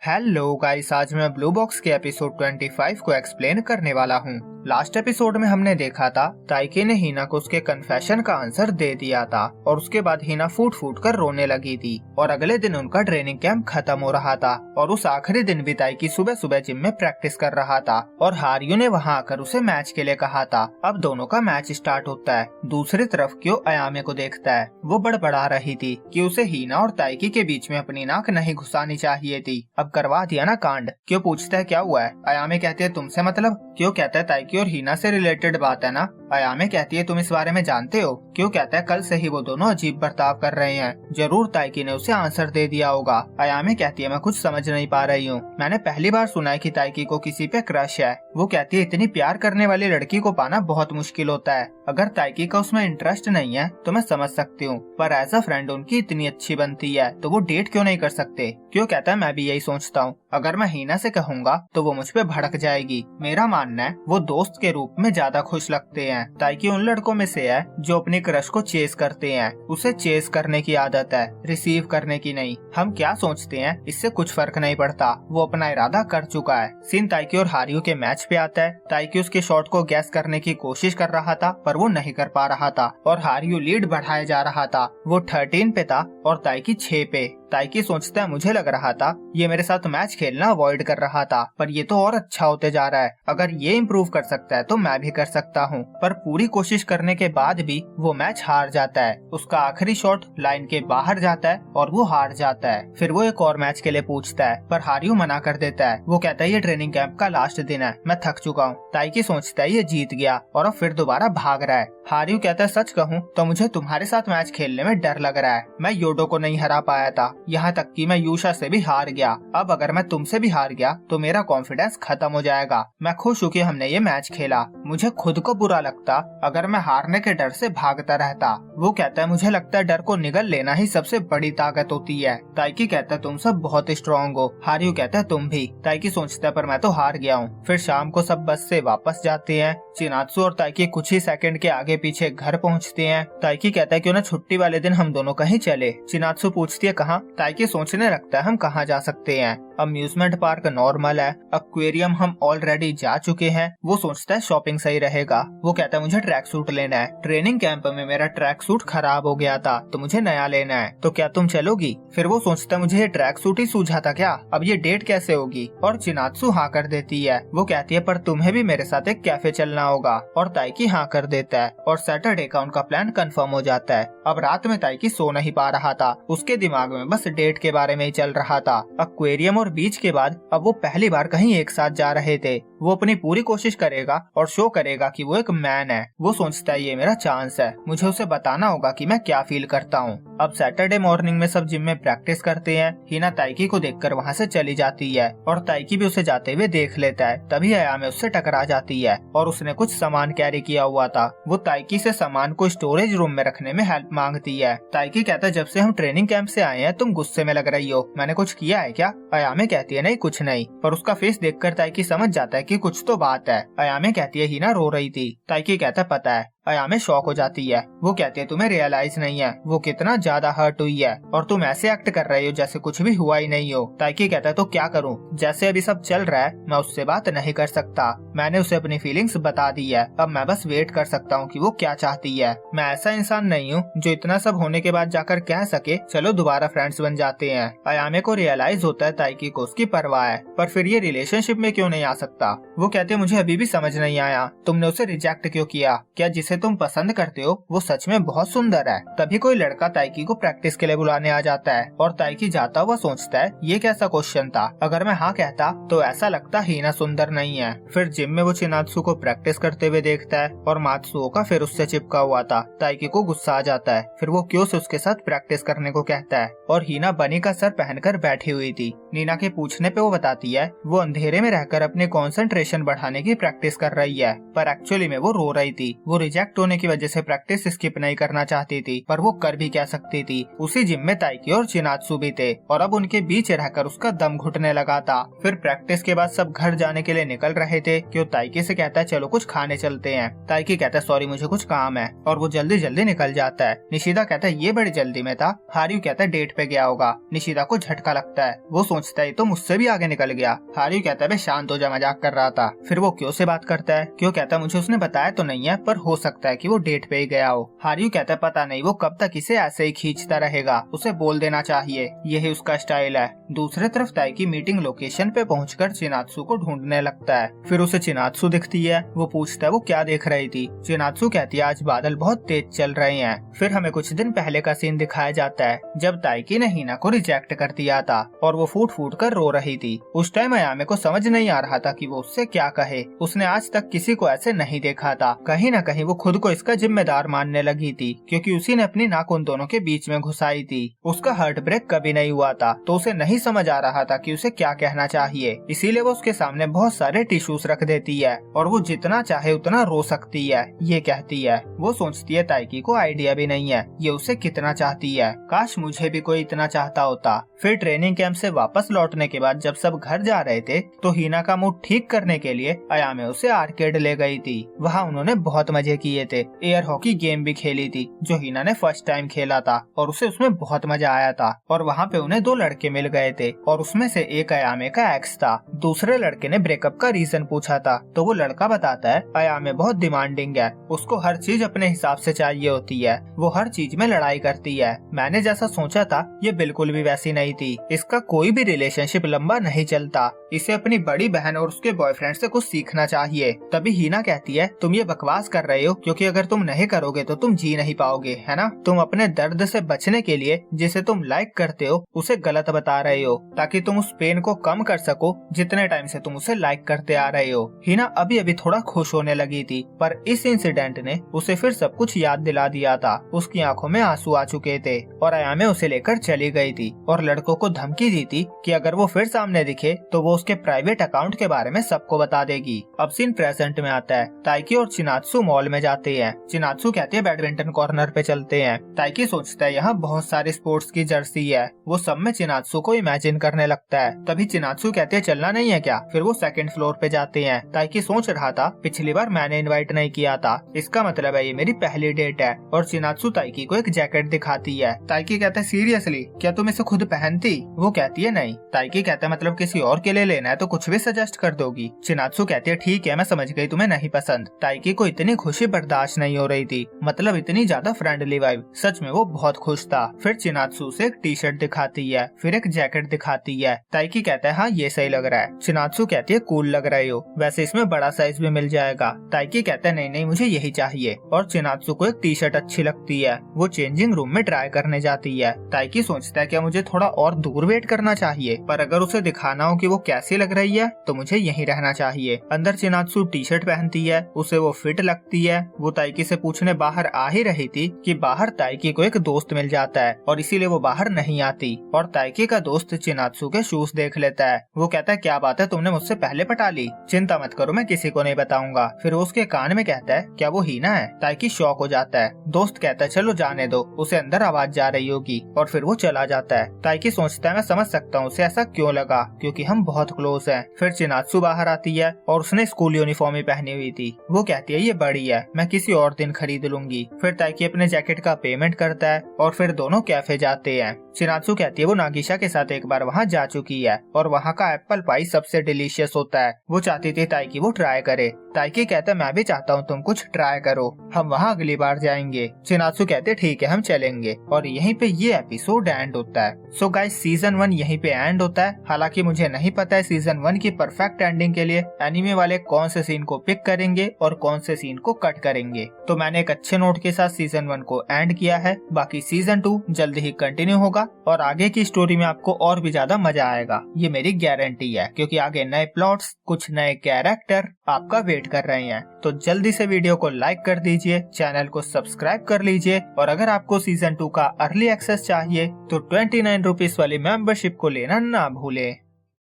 Hello guys, आज मैं blue box के एपिसोड 25 को एक्सप्लेन करने वाला हूँ। लास्ट एपिसोड में हमने देखा था ताइकी ने हिना को उसके कन्फेशन का आंसर दे दिया था और उसके बाद हिना फूट फूट कर रोने लगी थी और अगले दिन उनका ट्रेनिंग कैंप खत्म हो रहा था और उस आखिरी दिन भी ताइकी सुबह सुबह जिम में प्रैक्टिस कर रहा था और हारियो ने वहाँ आकर उसे मैच के लिए कहा था। अब दोनों का मैच स्टार्ट होता है। दूसरी तरफ क्यों अयामे को देखता है, वो बड़बड़ा रही थी कि उसे हिना और ताइकी के बीच में अपनी नाक नहीं घुसानी चाहिए थी। अब करवा दिया ना कांड। क्यों पूछता है क्या हुआ है। अयामे कहती है तुमसे मतलब। क्यों कहता है ताइकी और हिना से रिलेटेड बात है ना। अयामे कहती है तुम इस बारे में जानते हो। क्यों कहता है कल से ही वो दोनों अजीब बर्ताव कर रहे हैं। जरूर ताइकी ने उसे आंसर दे दिया होगा। अयामे कहती है मैं कुछ समझ नहीं पा रही हूँ। मैंने पहली बार सुना है कि ताइकी को किसी पे क्रश है। वो कहती है इतनी प्यार करने वाली लड़की को पाना बहुत मुश्किल होता है। अगर ताइकी का उसमें इंटरेस्ट नहीं है तो मैं समझ सकती हूँ, पर एज अ फ्रेंड उनकी इतनी अच्छी बनती है तो वो डेट क्यों नहीं कर सकते। क्यों कहता है मैं भी यही सोचता हूँ। अगर मैं हिना से कहूँगा तो वो मुझ पे भड़क जाएगी। मेरा मानना है वो दोस्त के रूप में ज्यादा खुश लगते हैं। ताइकी उन लड़कों में से है जो अपने क्रश को चेस करते हैं। उसे चेस करने की आदत है, रिसीव करने की नहीं। हम क्या सोचते हैं इससे कुछ फर्क नहीं पड़ता। वो अपना इरादा कर चुका है। सीन ताइकी और हारियो के मैच पे आता है। ताइकी उसके शॉट को गैस करने की कोशिश कर रहा था पर वो नहीं कर पा रहा था और हारियो लीड बढ़ाया जा रहा था। वो 13 पे था और ताइकी 6 पे। ताइकी सोचता है मुझे लग रहा था ये मेरे साथ मैच खेलना अवॉइड कर रहा था, पर ये तो और अच्छा होते जा रहा है। अगर ये इम्प्रूव कर सकता है तो मैं भी कर सकता हूँ। पर पूरी कोशिश करने के बाद भी वो मैच हार जाता है। उसका आखिरी शॉट लाइन के बाहर जाता है और वो हार जाता है। फिर वो एक और मैच के लिए पूछता है पर हारियो मना कर देता है। वो कहता है ये ट्रेनिंग कैंप का लास्ट दिन है, मैं थक चुका हूँ। ताइकी सोचता है ये जीत गया और अब फिर दोबारा भाग रहा है। हारियो कहता है सच कहूँ तो मुझे तुम्हारे साथ मैच खेलने में डर लग रहा है। मैं योडो को नहीं हरा पाया था, यहाँ तक कि मैं यूशा से भी हार गया। अब अगर मैं तुमसे भी हार गया तो मेरा कॉन्फिडेंस खत्म हो जाएगा। मैं खुश हूँ कि हमने ये मैच खेला। मुझे खुद को बुरा लगता अगर मैं हारने के डर से भागता रहता। वो कहता है मुझे लगता है डर को निगल लेना ही सबसे बड़ी ताकत होती है। ताइकी कहता है तुम सब बहुत स्ट्रॉन्ग हो। हारियो कहता है तुम भी। ताइकी सोचता है पर मैं तो हार गया हूँ। फिर शाम को सब बस से वापस जाते हैं। चिनात्सु और ताइकी कुछ ही सेकंड के आगे पीछे घर पहुँचते हैं। ताइकी कहता है क्यों ना छुट्टी वाले दिन हम दोनों कहीं चले। चिनात्सु पूछती है कहाँ। ताइकी सोचने लगता है हम कहाँ जा सकते हैं। अम्यूजमेंट पार्क नॉर्मल है, एक्वेरियम हम ऑलरेडी जा चुके हैं। वो सोचता है शॉपिंग सही रहेगा। वो कहता है मुझे ट्रैक सूट लेना है। ट्रेनिंग कैंप में मेरा ट्रैक सूट खराब हो गया था तो मुझे नया लेना है, तो क्या तुम चलोगी। फिर वो सोचता है मुझे ये ट्रैक सूट ही सूझा था क्या, अब ये डेट कैसे होगी। और चिनात्सु हाँ कर देती है। वो कहती है पर तुम्हें भी मेरे साथ एक कैफे चलना होगा और ताइकी हाँ कर देता है और सैटरडे का उनका प्लान कंफर्म हो जाता है। अब रात में ताइकी सो नहीं पा रहा था। उसके दिमाग में बस डेट के बारे में ही चल रहा था। एक्वेरियम और बीच के बाद अब वो पहली बार कहीं एक साथ जा रहे थे। वो अपनी पूरी कोशिश करेगा और शो करेगा कि वो एक मैन है। वो सोचता है ये मेरा चांस है, मुझे उसे बताना होगा कि मैं क्या फील करता हूँ। अब सैटरडे मॉर्निंग में सब जिम में प्रैक्टिस करते हैं। हिना ताइकी को देखकर वहाँ से चली जाती है और ताइकी भी उसे जाते हुए देख लेता है। तभी अयामे उससे टकरा जाती है और उसने कुछ सामान कैरी किया हुआ था। वो ताइकी से सामान को स्टोरेज रूम में रखने में हेल्प मांगती है। ताइकी कहता है जब से हम ट्रेनिंग कैंप से आए हैं तुम गुस्से में लग रही हो, मैंने कुछ किया है क्या। अयामे कहती है नहीं कुछ नहीं, पर उसका फेस देखकर ताइकी समझ जाता है कि कुछ तो बात है। अयामे कहती है हिना रो रही थी। ताइकी कहता है पता है। अयामे शॉक हो जाती है। वो कहती है तुम्हें रियलाइज नहीं है वो कितना ज्यादा हर्ट हुई है और तुम ऐसे एक्ट कर रही हो जैसे कुछ भी हुआ ही नहीं हो। ताइकी कहता है तो क्या करूं, जैसे अभी सब चल रहा है मैं उससे बात नहीं कर सकता। मैंने उसे अपनी फीलिंग्स बता दी है, अब मैं बस वेट कर सकता हूँ कि वो क्या चाहती है। मैं ऐसा इंसान नहीं हूँ जो इतना सब होने के बाद जाकर कह सके चलो दोबारा फ्रेंड्स बन जाते हैं। अयामे को रियलाइज होता है ताइकी को उसकी परवाह है, पर फिर ये रिलेशनशिप में क्यों नहीं आ सकता। वो कहते मुझे अभी भी समझ नहीं आया तुमने उसे रिजेक्ट क्यों किया। क्या जिसे तुम पसंद करते हो वो सच में बहुत सुंदर है। तभी कोई लड़का ताइकी को प्रैक्टिस के लिए बुलाने आ जाता है और ताइकी जाता हुआ सोचता है ये कैसा क्वेश्चन था। अगर मैं हाँ कहता तो ऐसा लगता हिना सुंदर नहीं है। फिर जिम में वो चिनात्सु को प्रैक्टिस करते हुए देखता है और मात्सुओ का फिर उससे चिपका हुआ था। ताइकी को गुस्सा आ जाता है। फिर वो क्यों से उसके साथ प्रैक्टिस करने को कहता है और हिना बनी का सर पहनकर बैठी हुई थी। नीना के पूछने पे वो बताती है वो अंधेरे में रहकर अपने कंसंट्रेशन बढ़ाने की प्रैक्टिस कर रही है, पर एक्चुअली में वो रो रही थी। वो रिजेक्ट रिजेक्ट होने की वजह से प्रैक्टिस स्किप नहीं करना चाहती थी, पर वो कर भी क्या सकती थी। उसी जिम में ताइकी और चिनात्सु भी थे और अब उनके बीच रहकर उसका दम घुटने लगा था। फिर प्रैक्टिस के बाद सब घर जाने के लिए निकल रहे थे कि वो ताइकी से कहता है चलो कुछ खाने चलते हैं। ताइकी कहता है सॉरी मुझे कुछ काम है और वो जल्दी जल्दी निकल जाता है। निशिदा कहता है ये बड़ी जल्दी में था। हारियू कहता है डेट पे गया होगा। निशिदा को झटका लगता है, वो सोचता है तो मुझसे भी आगे निकल गया। हारियू कहता है शांत हो जा, मजाक कर रहा था। फिर वो क्यों से बात करता है। क्यों कहता है मुझे उसने बताया तो नहीं है, पर हो सकता है कि वो डेट पे ही गया हो। हारियू कहता है पता नहीं वो कब तक इसे ऐसे ही खींचता रहेगा, उसे बोल देना चाहिए, यही उसका स्टाइल है। दूसरी तरफ ताइकी मीटिंग लोकेशन पे पहुंचकर चिनात्सु को ढूंढने लगता है। फिर उसे चिनात्सु दिखती है। वो पूछता है वो क्या देख रही थी। चिनात्सु कहती है आज बादल बहुत तेज चल रहे हैं। फिर हमें कुछ दिन पहले का सीन दिखाया जाता है जब ताइकी ने हिना को रिजेक्ट कर दिया था और वो फूट फूट कर रो रही थी। उस टाइम अयामे को समझ नहीं आ रहा था कि वो उससे क्या कहे। उसने आज तक किसी को ऐसे नहीं देखा था। कहीं न कहीं वो खुद को इसका जिम्मेदार मानने लगी थी क्योंकि उसी ने अपनी नाक उन दोनों के बीच में घुसाई थी। उसका हार्ट ब्रेक कभी नहीं हुआ था तो उसे नहीं समझ आ रहा था कि उसे क्या कहना चाहिए। इसीलिए वो उसके सामने बहुत सारे टिश्यूज रख देती है और वो जितना चाहे उतना रो सकती है, ये कहती है। वो सोचती है ताइकी को आइडिया भी नहीं है ये उसे कितना चाहती है, काश मुझे भी कोई इतना चाहता होता। फिर ट्रेनिंग कैंप से वापस लौटने के बाद जब सब घर जा रहे थे तो हिना का मूड ठीक करने के लिए अयामे उसे आर्केड ले गई थी। वहाँ उन्होंने बहुत मजे किए थे। एयर हॉकी गेम भी खेली थी जो हिना ने फर्स्ट टाइम खेला था और उसे उसमें बहुत मजा आया था। और वहाँ पे उन्हें दो लड़के मिल गए थे और उसमें से एक अयामे का एक्स था। दूसरे लड़के ने ब्रेकअप का रीजन पूछा था तो वो लड़का बताता है अयामे बहुत डिमांडिंग है, उसको हर चीज अपने हिसाब से चाहिए होती है, वो हर चीज में लड़ाई करती है। मैंने जैसा सोचा था ये बिल्कुल भी वैसी नहीं थी। इसका कोई भी रिलेशनशिप लंबा नहीं चलता। इसे अपनी बड़ी बहन और उसके बॉयफ्रेंड से कुछ सीखना चाहिए। तभी हिना कहती है तुम ये बकवास कर रहे हो क्योंकि अगर तुम नहीं करोगे तो तुम जी नहीं पाओगे, है ना। तुम अपने दर्द से बचने के लिए जिसे तुम लाइक करते हो उसे गलत बता रहे हो ताकि तुम उस पेन को कम कर सको जितने टाइम से तुम उसे लाइक करते आ रहे हो। हिना अभी अभी थोड़ा खुश होने लगी थी पर इस इंसिडेंट ने उसे फिर सब कुछ याद दिला दिया था। उसकी आंखों में आंसू आ चुके थे और अयामे उसे लेकर चली गई थी और लड़कों को धमकी दी थी कि अगर वो फिर सामने दिखे तो वो उसके प्राइवेट अकाउंट के बारे में सबको बता देगी। अब सीन प्रेजेंट में आता है। ताइकी और चिनात्सु मॉल में जाते हैं। चिनात्सु कहती है बैडमिंटन कॉर्नर पे चलते हैं। ताइकी सोचता है यहाँ बहुत सारे स्पोर्ट्स की जर्सी है। वो सब में चिनात्सु को इमेजिन करने लगता है। तभी चिनात्सु कहते हैं चलना नहीं है क्या। फिर वो सेकंड फ्लोर पे जाते हैं। ताइकी सोच रहा था पिछली बार मैंने इनवाइट नहीं किया था, इसका मतलब है ये मेरी पहली डेट है। और चिनात्सु ताइकी को एक जैकेट दिखाती है। ताइकी कहता है सीरियसली क्या तुम इसे खुद पहनती। वो कहती है नहीं। ताइकी कहता है मतलब किसी और के लिए लेना है तो कुछ भी सजेस्ट कर दोगी। चिनात्सु कहती है ठीक है मैं समझ गई तुम्हें नहीं पसंद। ताइकी को इतनी खुशी बर्दाश्त नहीं हो रही थी, मतलब इतनी ज्यादा फ्रेंडली वाइब। सच में वो बहुत खुश था। फिर चिनात्सु से एक टी शर्ट दिखाती है, फिर एक जैकेट दिखाती है। ताइकी कहता है हाँ ये सही लग रहा है। चिनात्सु कहती है कूल लग रही हो, वैसे इसमें बड़ा साइज भी मिल जाएगा। ताइकी कहता है नहीं नहीं मुझे यही चाहिए। और चिनात्सु को एक टी शर्ट अच्छी लगती है। वो चेंजिंग रूम में ट्राई करने जाती है। ताइकी सोचता है क्या मुझे थोड़ा और दूर वेट करना चाहिए, पर अगर उसे दिखाना हो कि वो कैसी लग रही है तो मुझे यहीं रहना चाहिए। अंदर चिनात्सु टी शर्ट पहनती है, उसे वो फिट लगती है। वो ताइकी से पूछने बाहर आ ही रही थी कि बाहर ताइकी को एक दोस्त मिल जाता है और इसीलिए वो बाहर नहीं आती। और ताइकी का दोस्त चिनात्सु के शूज देख लेता है। वो कहता है क्या बात है तुमने मुझसे पहले पटा ली। चिंता मत करो मैं किसी को नहीं बताऊंगा। फिर वो उसके कान में कहता है क्या वो हिना है। ताइकी शॉक हो जाता है। दोस्त कहता है चलो जाने दो, उसे अंदर आवाज जा रही होगी। और फिर वो चला जाता है। ताइकी सोचता है मैं समझ सकता हूँ उसे ऐसा क्यों लगा क्योंकि हम बहुत क्लोज हैं। फिर चिनात्सु बाहर आती है और उसने स्कूल यूनिफॉर्म ही पहनी हुई थी। वो कहती है ये बड़ी है, मैं किसी और दिन खरीद लूंगी। फिर ताइकी अपने जैकेट का पेमेंट करता है और फिर दोनों कैफे जाते हैं। चिनात्सु कहती है वो नागिशा के साथ एक बार वहाँ जा चुकी है और वहाँ का एप्पल पाई सबसे डिलीशियस होता है। वो चाहती थी ताइकी वो ट्राई करे। ताइकी कहता है मैं भी चाहता हूँ तुम कुछ ट्राई करो, हम वहाँ अगली बार जाएंगे। चिनात्सु कहते ठीक है हम चलेंगे। और यहीं पे ये एपिसोड एंड होता है। सो गाइस सीजन 1 यहीं पे एंड होता है। हालांकि मुझे नहीं पता है सीजन 1 की परफेक्ट एंडिंग के लिए एनिमे वाले कौन से सीन को पिक करेंगे और कौन से सीन को कट करेंगे। तो मैंने एक अच्छे नोट के साथ सीजन 1 को एंड किया है। बाकी सीजन 2 जल्दी ही कंटिन्यू होगा और आगे की स्टोरी में आपको और भी ज्यादा मजा आएगा, ये मेरी गारंटी है, क्योंकि आगे नए प्लॉट्स, कुछ नए कैरेक्टर आपका वेट कर रहे हैं। तो जल्दी से वीडियो को लाइक कर दीजिए, चैनल को सब्सक्राइब कर लीजिए और अगर आपको सीजन 2 का अर्ली एक्सेस चाहिए तो 29 रुपीस वाली मेंबरशिप को लेना ना भूले।